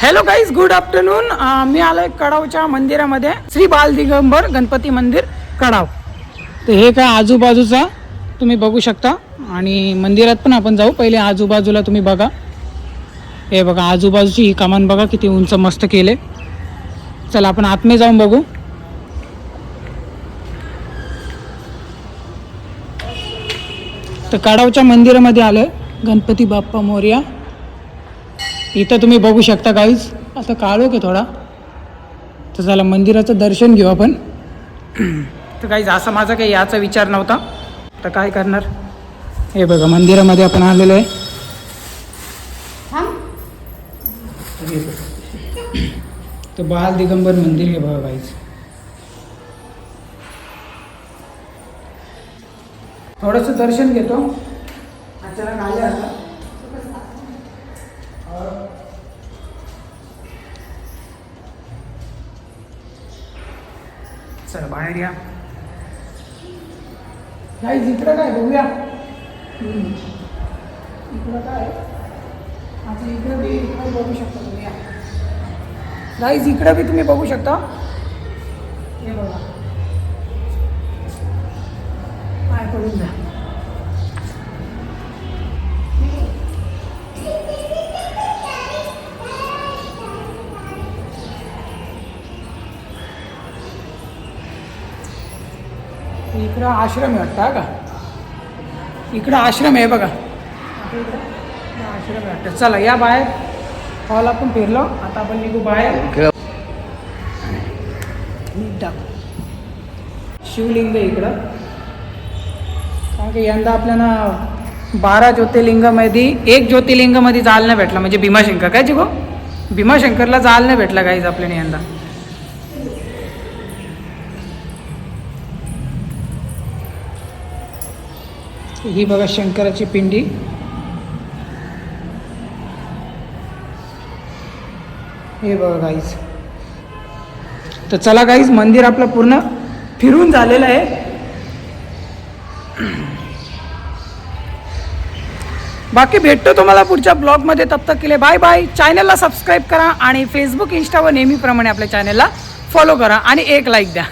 Hello guys, good afternoon. मी आलोय कडावच्या मंदिरामध्ये, श्री बाल दिगंबर गणपती मंदिर कडाव. तर हे काय आजूबाजूचा तुम्ही बघू शकता आणि मंदिरात पण आपण जाऊ. पहिले आजूबाजूला तुम्ही बघा, हे बघा आजूबाजूची ही कमान बघा किती उंच मस्त केले. चला आपण आतमध्ये जाऊन बघू. तर कडावच्या मंदिरामध्ये आलोय. गणपती बाप्पा मोरया. इथं तुम्ही बघू शकता गाईज, आता काळोख आहे थोडा, तर चला मंदिराचं दर्शन घेऊ आपण. तर गाईज असा माझा काही याचा विचार नव्हता, तर काय करणार. हे बघा मंदिरामध्ये आपण आलेलो आहे. तर बाल दिगंबर मंदिर हे बघा गाईज. थोडंसं दर्शन घेतो. अचानक आले आता. चला बाहेर या. गाईज इकडं काय बघूया. इकडं काय आता, इकडं बी इकडं बघू शकता तुम्ही. या गाईज, इकडं बी तुम्ही बघू शकता. हे बघा काय करून द्या. इकडं आश्रम आहे वाटतं का. इकडं आश्रम आहे बघा. आश्रम आहे वाटतं. चला या बाहेर. हॉल आपण फिरलो, आता आपण निघू बाहेर. शिवलिंग आहे इकडं. कारण की यंदा आपल्याला 12 ज्योतिर्लिंगामध्ये एक ज्योतिर्लिंगामध्ये जायला नाही भेटला, म्हणजे भीमाशंकर. काय जिगो भीमाशंकरला जायला नाही भेटला गाईज आपल्याला यंदा. ही बघा शंकराची पिंडी. हे बघा गाईज. तर चला गाईज, मंदिर आपलं पूर्ण फिरून झालेलं आहे. बाकी भेटतो तुम्हाला पुढच्या ब्लॉगमध्ये. तब तक के लिए बाय बाय. चॅनलला सबस्क्राईब करा आणि फेसबुक इंस्टावर नेहमीप्रमाणे आपल्या चॅनलला फॉलो करा आणि एक लाईक द्या.